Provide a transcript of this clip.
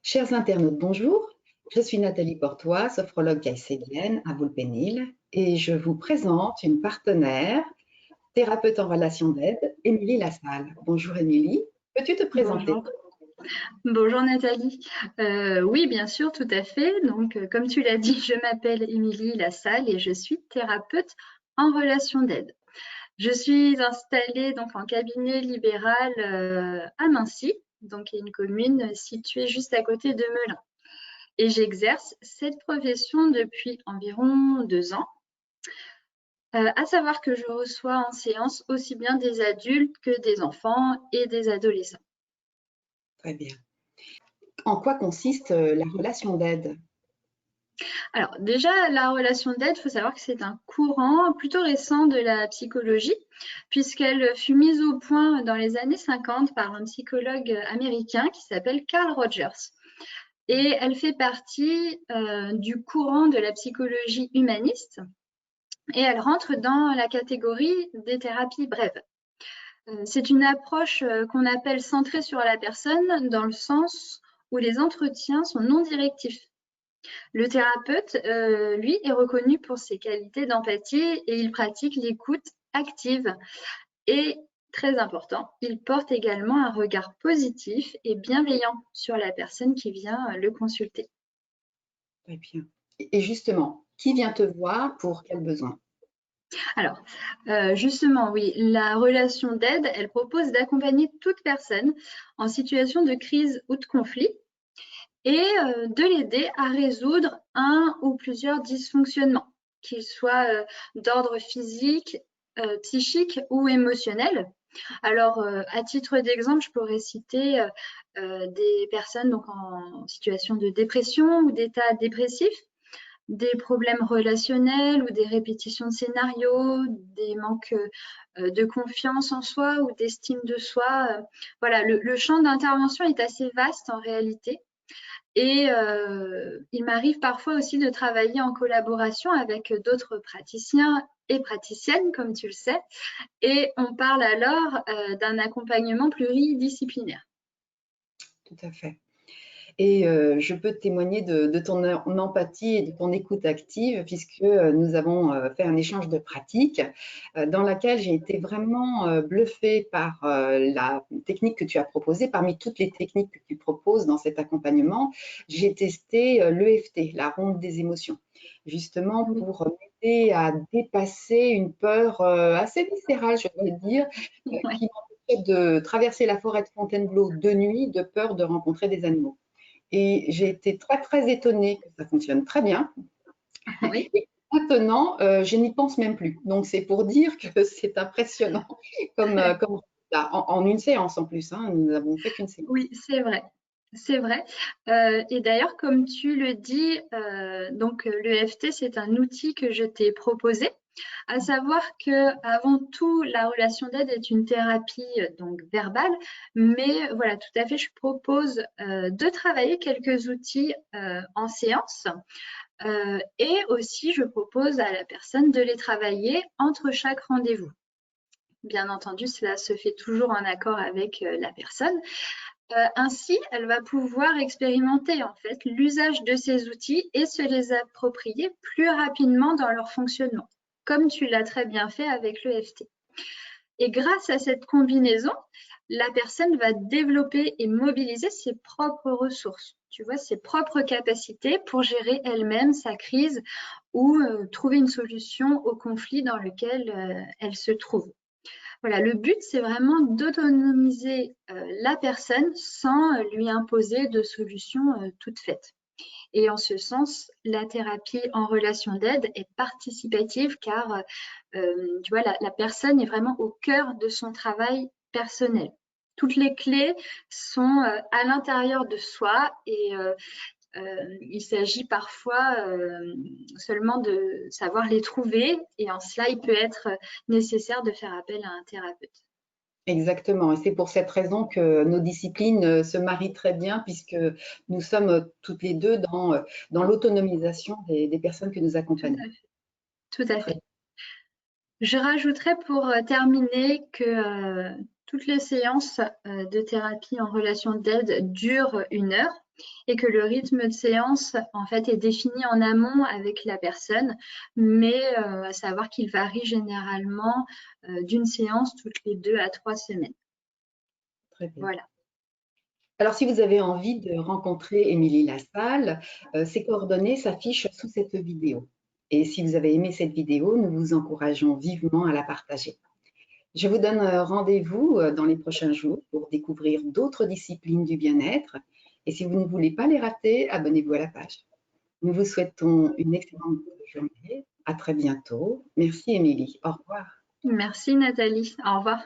Chers internautes, bonjour. Je suis Nathalie Portois, sophrologue caïcédienne à Vulpénil et je vous présente une partenaire, thérapeute en relation d'aide, Émilie Lassalle. Bonjour Émilie, peux-tu te présenter? Bonjour. Bonjour Nathalie. Oui, bien sûr, tout à fait. Donc, comme tu l'as dit, je m'appelle Émilie Lassalle et je suis thérapeute en relation d'aide. Je suis installée donc en cabinet libéral à Nancy, donc une commune située juste à côté de Melun. Et j'exerce cette profession depuis environ 2 ans. À savoir que je reçois en séance aussi bien des adultes que des enfants et des adolescents. Très bien. En quoi consiste la relation d'aide? Alors déjà, la relation d'aide, il faut savoir que c'est un courant plutôt récent de la psychologie, puisqu'elle fut mise au point dans les années 50 par un psychologue américain qui s'appelle Carl Rogers. Et elle fait partie du courant de la psychologie humaniste et elle rentre dans la catégorie des thérapies brèves. C'est une approche qu'on appelle centrée sur la personne dans le sens où les entretiens sont non directifs. Le thérapeute, lui, est reconnu pour ses qualités d'empathie et il pratique l'écoute active. Et très important, il porte également un regard positif et bienveillant sur la personne qui vient le consulter. Très bien. Et justement, qui vient te voir pour quel besoin? Alors, justement, oui, la relation d'aide, elle propose d'accompagner toute personne en situation de crise ou de conflit et de l'aider à résoudre un ou plusieurs dysfonctionnements, qu'ils soient d'ordre physique, psychique ou émotionnel. Alors, à titre d'exemple, je pourrais citer des personnes donc, en situation de dépression ou d'état dépressif, des problèmes relationnels ou des répétitions de scénarios, des manques de confiance en soi ou d'estime de soi. Voilà, le champ d'intervention est assez vaste en réalité. Et il m'arrive parfois aussi de travailler en collaboration avec d'autres praticiens et praticiennes, comme tu le sais, et on parle alors d'un accompagnement pluridisciplinaire. Tout à fait. Et je peux témoigner de ton empathie et de ton écoute active puisque nous avons fait un échange de pratiques dans laquelle j'ai été vraiment bluffée par la technique que tu as proposée. Parmi toutes les techniques que tu proposes dans cet accompagnement, j'ai testé l'EFT, la ronde des émotions, justement Oui, pour m'aider à dépasser une peur assez viscérale, je dois dire, ouais. qui m'empêchait de traverser la forêt de Fontainebleau de nuit de peur de rencontrer des animaux. Et j'ai été très, très étonnée que ça fonctionne très bien. Oui. Et maintenant, je n'y pense même plus. Donc, c'est pour dire que c'est impressionnant comme résultat. En une séance en plus, hein, nous n'avons fait qu'une séance. Oui, c'est vrai. C'est vrai. Et d'ailleurs, comme tu le dis, donc l'EFT, c'est un outil que je t'ai proposé. À savoir que avant tout, la relation d'aide est une thérapie donc verbale, mais voilà, tout à fait, je propose de travailler quelques outils en séance. Et aussi, je propose à la personne de les travailler entre chaque rendez-vous. Bien entendu, cela se fait toujours en accord avec la personne. Ainsi, elle va pouvoir expérimenter en fait l'usage de ces outils et se les approprier plus rapidement dans leur fonctionnement, comme tu l'as très bien fait avec l'EFT. Et grâce à cette combinaison, la personne va développer et mobiliser ses propres ressources, tu vois, ses propres capacités pour gérer elle-même sa crise ou trouver une solution au conflit dans lequel elle se trouve. Voilà, le but, c'est vraiment d'autonomiser la personne sans lui imposer de solutions toutes faites. Et en ce sens, la thérapie en relation d'aide est participative car tu vois, la personne est vraiment au cœur de son travail personnel. Toutes les clés sont à l'intérieur de soi et il s'agit parfois seulement de savoir les trouver et en cela, il peut être nécessaire de faire appel à un thérapeute. Exactement. Et c'est pour cette raison que nos disciplines se marient très bien, puisque nous sommes toutes les deux dans l'autonomisation des personnes que nous Tout accompagnons. à fait. Tout à Très fait. Je rajouterais pour terminer que toutes les séances de thérapie en relation d'aide durent 1 heure. et que le rythme de séance, en fait, est défini en amont avec la personne, mais à savoir qu'il varie généralement d'une séance toutes les 2 à 3 semaines. Très bien. Voilà. Alors, si vous avez envie de rencontrer Émilie Lassalle, ses coordonnées s'affichent sous cette vidéo. Et si vous avez aimé cette vidéo, nous vous encourageons vivement à la partager. Je vous donne rendez-vous dans les prochains jours pour découvrir d'autres disciplines du bien-être. Et si vous ne voulez pas les rater, abonnez-vous à la page. Nous vous souhaitons une excellente journée. À très bientôt. Merci Émilie. Au revoir. Merci Nathalie. Au revoir.